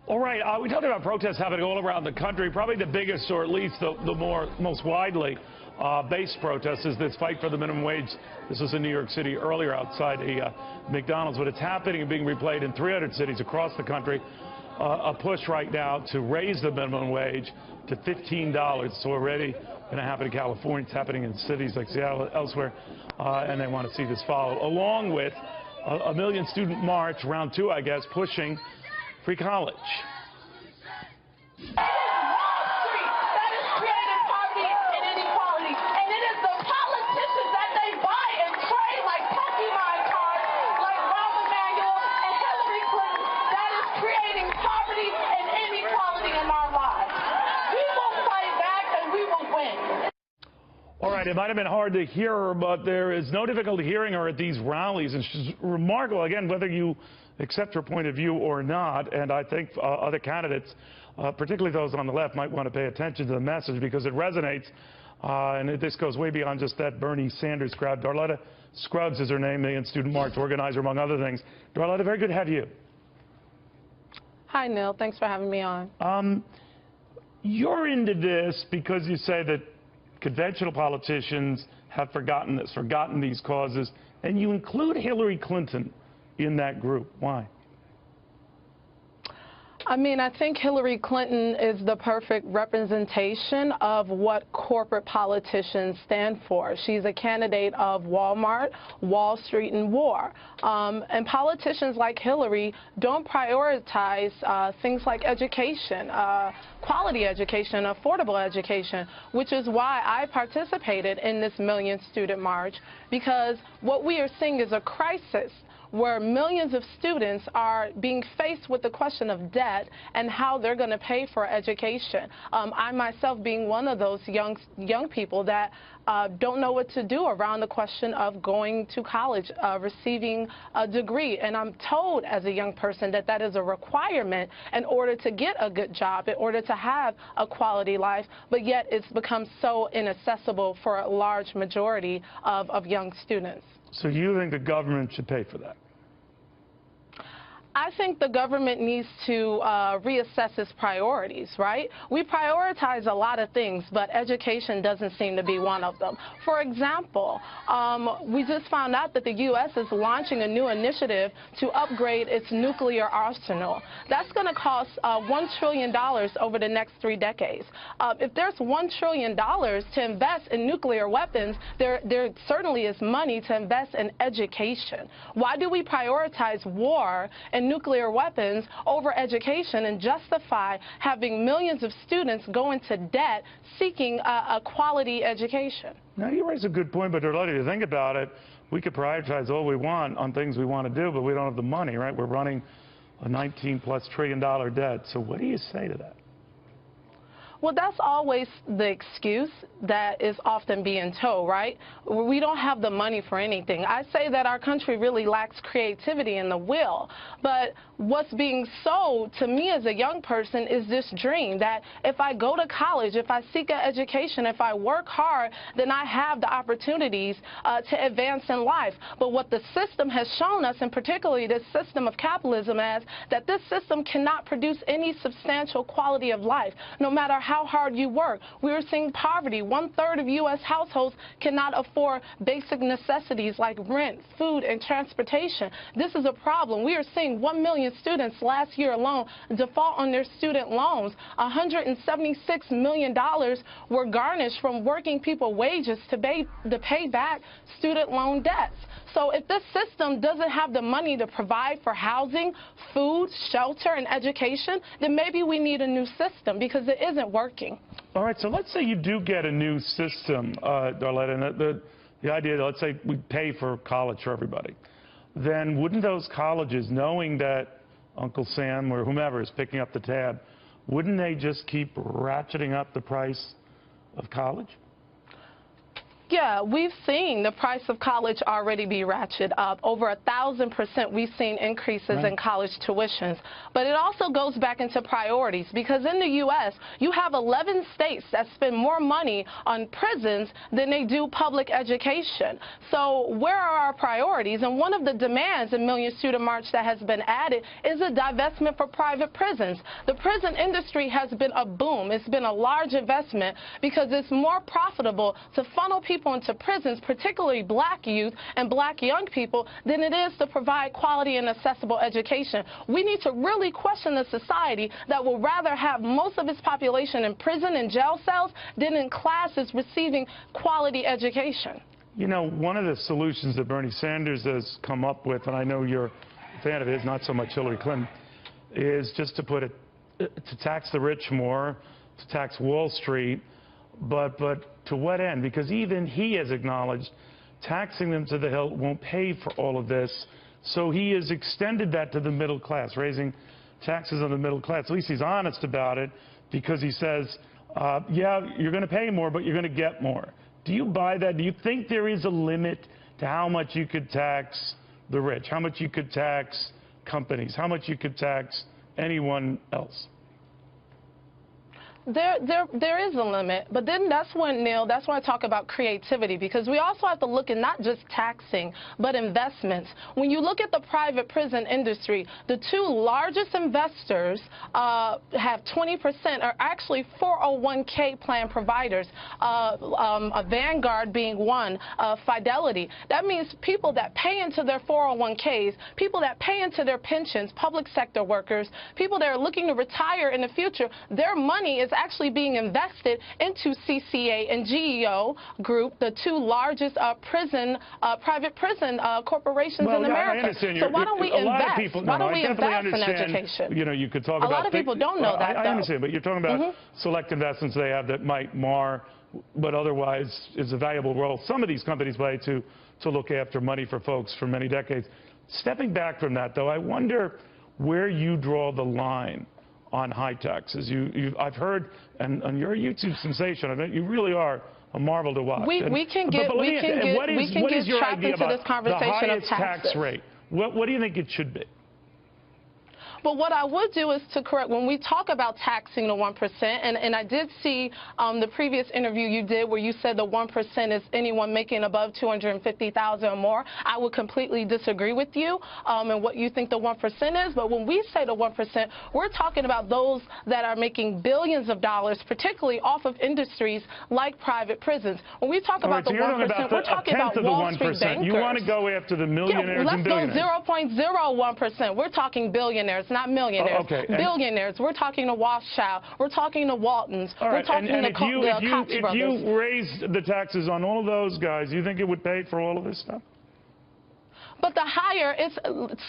All right, we talked about protests happening all around the country. Probably the biggest, or at least the most widely based protest is this fight for the minimum wage. This was in New York City earlier outside a McDonald's, but it's happening and being replayed in 300 cities across the country. A push right now to raise the minimum wage to $15. It's already going to happen in California. It's happening in cities like Seattle, elsewhere, and they want to see this follow, along with a million student march, round two, I guess, pushing free college. All right, it might have been hard to hear her, but there is no difficulty hearing her at these rallies. And she's remarkable, again, whether you accept her point of view or not. And I think other candidates, particularly those on the left, might want to pay attention to the message because it resonates. And this goes way beyond just that Bernie Sanders crowd. Darletta Scruggs is her name, the Student March organizer, among other things. Darletta, very good to have you. Hi, Neil. Thanks for having me on. You're into this because you say that conventional politicians have forgotten this, forgotten these causes, and you include Hillary Clinton in that group. Why? I mean, I think Hillary Clinton is the perfect representation of what corporate politicians stand for. She's a candidate of Walmart, Wall Street, and war. And politicians like Hillary don't prioritize things like education, quality education, affordable education, which is why I participated in this Million Student March, because what we are seeing is a crisis where millions of students are being faced with the question of debt and how they're going to pay for education. I myself being one of those young people that don't know what to do around the question of going to college, receiving a degree. And I'm told as a young person that that is a requirement in order to get a good job, in order to have a quality life, but yet it's become so inaccessible for a large majority of young students. So you think the government should pay for that? I think the government needs to reassess its priorities, right? We prioritize a lot of things, but education doesn't seem to be one of them. For example, we just found out that the U.S. is launching a new initiative to upgrade its nuclear arsenal. That's going to cost $1 trillion over the next 3 decades. If there's $1 trillion to invest in nuclear weapons, there certainly is money to invest in education. Why do we prioritize war and nuclear weapons over education and justify having millions of students go into debt seeking a quality education? Now, you raise a good point, but Darletta, to think about it, we could prioritize all we want on things we want to do, but we don't have the money, right? We're running a $19+ trillion debt. So what do you say to that? Well, that's always the excuse that is often being told, right? We don't have the money for anything. I say that our country really lacks creativity and the will. But what's being sold to me as a young person is this dream that if I go to college, if I seek an education, if I work hard, then I have the opportunities to advance in life. But what the system has shown us, and particularly this system of capitalism, is that this system cannot produce any substantial quality of life, no matter how hard you work. We're seeing poverty. 1/3 of U.S. households cannot afford basic necessities like rent, food, and transportation. This is a problem. We are seeing 1 million students last year alone default on their student loans. $176 million were garnished from working people wages to pay back student loan debts. So if this system doesn't have the money to provide for housing, food, shelter, and education, then maybe we need a new system because it isn't working. All right, so let's say you do get a new system, Darletta, and the idea that, let's say, we pay for college for everybody. Then wouldn't those colleges, knowing that Uncle Sam or whomever is picking up the tab, wouldn't they just keep ratcheting up the price of college? Yeah, we've seen the price of college already be ratcheted up. Over 1,000% we've seen increases in college tuitions. But it also goes back into priorities, because in the U.S., you have 11 states that spend more money on prisons than they do public education. So where are our priorities? And one of the demands in Million Student March that has been added is a divestment for private prisons. The prison industry has been a boom. It's been a large investment because it's more profitable to funnel people into prisons, particularly black youth and black young people, than it is to provide quality and accessible education. We need to really question the society that will rather have most of its population in prison and jail cells than in classes receiving quality education. You know, one of the solutions that Bernie Sanders has come up with, and I know you're a fan of his, not so much Hillary Clinton, is just to put it, to tax the rich more, to tax Wall Street. But to what end? Because even he has acknowledged taxing them to the hilt won't pay for all of this. So he has extended that to the middle class, raising taxes on the middle class. At least he's honest about it, because he says, yeah, you're going to pay more, but you're going to get more. Do you buy that? Do you think there is a limit to how much you could tax the rich, how much you could tax companies, how much you could tax anyone else? There is a limit, but then that's when, Neil, that's when I talk about creativity, because we also have to look at not just taxing, but investments. When you look at the private prison industry, the two largest investors have 20%, are actually 401k plan providers, a Vanguard being one, Fidelity. That means people that pay into their 401ks, people that pay into their pensions, public sector workers, people that are looking to retire in the future, their money is actually being invested into CCA and GEO Group, the two largest private prison corporations in America. So why don't we invest? Why don't we invest in education? You know, you could talk about... A lot of people don't know that, I understand, but you're talking about select investments they have that might mar, but otherwise is a valuable role some of these companies play to look after money for folks for many decades. Stepping back from that, though, I wonder where you draw the line on high taxes. I've heard, and you're a YouTube sensation. I mean, you really are a marvel to watch. We can get trapped into this conversation of taxes. Tax rate? What do you think it should be? But what I would do is to correct, when we talk about taxing the 1%, and I did see the previous interview you did where you said the 1% is anyone making above $250,000 or more. I would completely disagree with you and what you think the 1% is. But when we say the 1%, we're talking about those that are making billions of dollars, particularly off of industries like private prisons. When we talk about the 1%, we're talking about Wall Street bankers. You want to go after the millionaires and billionaires. Let's go 0.01%. We're talking billionaires, not millionaires. Billionaires. We're talking to Rothschild. We're talking to Waltons. All right. We're talking to the Koch brothers. If you raised the taxes on all of those guys, you think it would pay for all of this stuff? But the higher,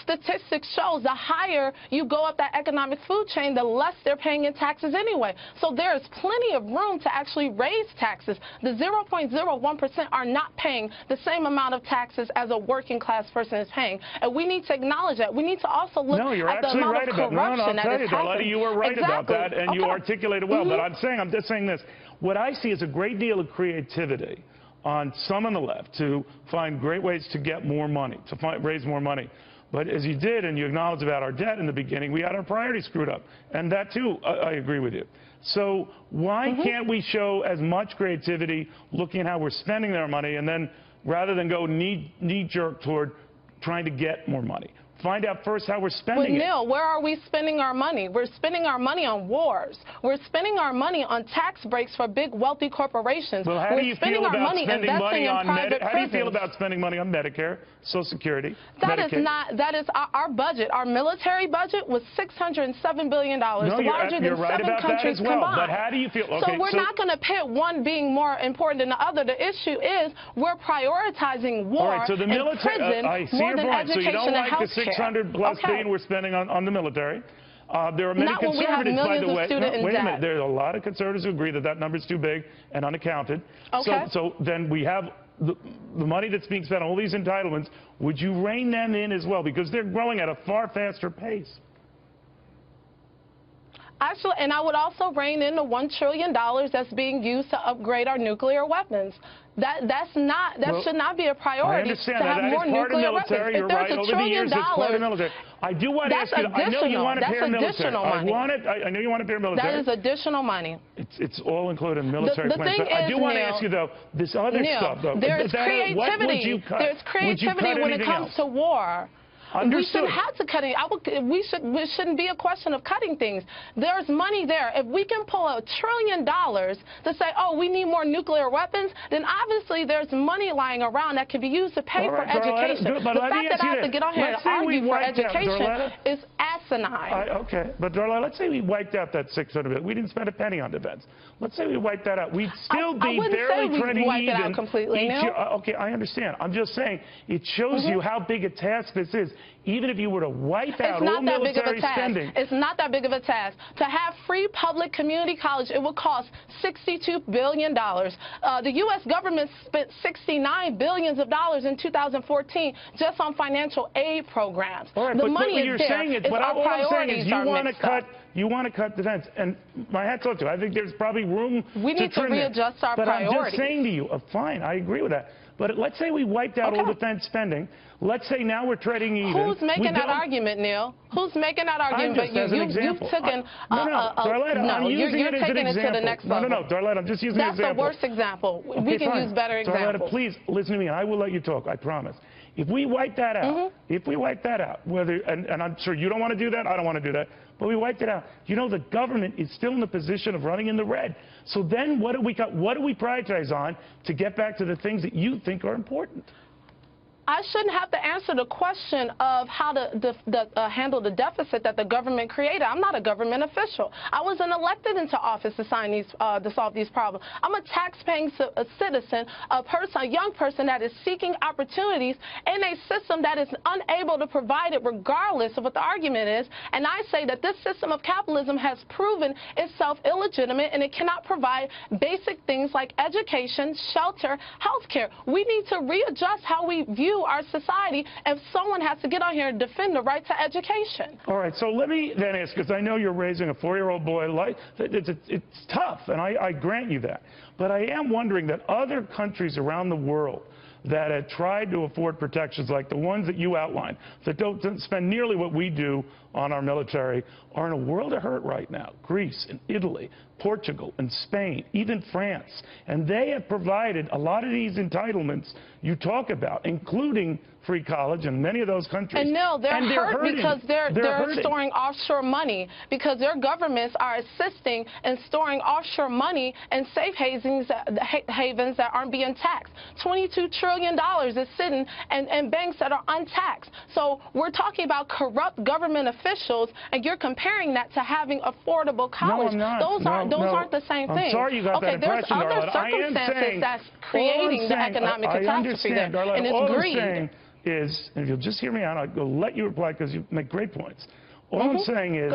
statistics shows, the higher you go up that economic food chain, the less they're paying in taxes anyway. So there is plenty of room to actually raise taxes. The 0.01% are not paying the same amount of taxes as a working class person is paying. And we need to acknowledge that. We need to also look at the amount of corruption that is happening. You were right about that, and you articulated well. But I'm just saying this. What I see is a great deal of creativity on some on the left to find great ways to get more money, to raise more money. But as you did, and you acknowledged about our debt in the beginning, we had our priorities screwed up. And that, too, I agree with you. So why can't we show as much creativity looking at how we're spending our money, and then rather than go knee-jerk toward trying to get more money? Find out first how we're spending it. Neil, where are we spending our money? We're spending our money on wars. We're spending our money on tax breaks for big, wealthy corporations. Well, how do you feel about spending money on How do you feel about spending money on Medicare, Social Security, That Medicaid? is not. That is our budget. Our military budget was $607 billion, no, larger than right 7 about countries that as well. combined. But how do you feel? Okay, so we're not going to pit one being more important than the other. The issue is we're prioritizing war so the military, and prison more than education so you don't and like the 600 plus billion we're spending on the military. There are many conservatives, by the way. Wait a minute. There are a lot of conservatives who agree that that number is too big and unaccounted. So then we have the money that's being spent on all these entitlements. Would you rein them in as well? Because they're growing at a far faster pace. Actually, and I would also rein in the $1 trillion that's being used to upgrade our nuclear weapons. That should not be a priority. I understand to have that more is part of nuclear military. weapons. You're If there's right. $1 Over the trillion, years, it's part of military. I do want to ask you. I know you want to pair military. Money. I want it. I know you want to pair military. That is additional money. It's all included in military plans. Thing is, I do want to Neil, ask you though. This other stuff though. There's creativity. What would you cut? There's creativity when it comes to war. Understood. We shouldn't have to cut it. It shouldn't be a question of cutting things. There's money there. If we can pull $1 trillion to say, oh, we need more nuclear weapons, then obviously there's money lying around that can be used to pay for education. The fact that I have to get on here and argue for education is asinine. Okay, but Darla, let's say we wiped out that $600 billion. We didn't spend a penny on defense. Let's say we wiped that out. We'd still be barely treading even. Wipe it out completely. Okay, I understand. I'm just saying it shows you how big a task this is. Even if you were to wipe out all military spending. It's not that big of a task. To have free public community college, it would cost $62 billion. The U.S. government spent $69 billion in 2014 just on financial aid programs. All right, the money is there. All I'm saying is you want to cut defense. And my hat's off to you. I think there's probably room we need to readjust our priorities. But I'm just saying to you, fine, I agree with that. But let's say we wiped out all defense spending. Let's say now we're treading even. Who's making that argument, Neil? Who's making that argument? You've taken you're taking it to the next level. No, Darlette, I'm just using an example. That's the worst example. We can use better examples. Darlette, please listen to me, and I will let you talk. I promise. If we wipe that out, and I'm sure you don't want to do that, I don't want to do that, but we wiped it out. You know, the government is still in the position of running in the red. So then what do we cut? What do we prioritize on to get back to the things that you think are important? I shouldn't have to answer the question of how to handle the deficit that the government created. I'm not a government official. I wasn't elected into office to solve these problems. I'm a tax-paying citizen, a young person that is seeking opportunities in a system that is unable to provide it regardless of what the argument is. And I say that this system of capitalism has proven itself illegitimate, and it cannot provide basic things like education, shelter, health care. We need to readjust how we view our society if someone has to get on here and defend the right to education. All right, so let me then ask, because I know you're raising a 4-year-old boy. It's tough, and I grant you that. But I am wondering that other countries around the world that had tried to afford protections like the ones that you outlined, that don't spend nearly what we do on our military, are in a world of hurt right now. Greece and Italy, Portugal and Spain, even France. And they have provided a lot of these entitlements you talk about, including free college in many of those countries. And no, they're hurt because they're storing offshore money, because their governments are assisting in storing offshore money in safe havens that aren't being taxed. $22 trillion is sitting in banks that are untaxed. So we're talking about corrupt government officials, and you're comparing that to having affordable college. No, I'm not. Those aren't the same thing. I'm sorry you got that impression, Darla. There's other circumstances that's creating the economic catastrophe there, and it's greed. And if you'll just hear me out, I'll let you reply because you make great points. All I'm saying is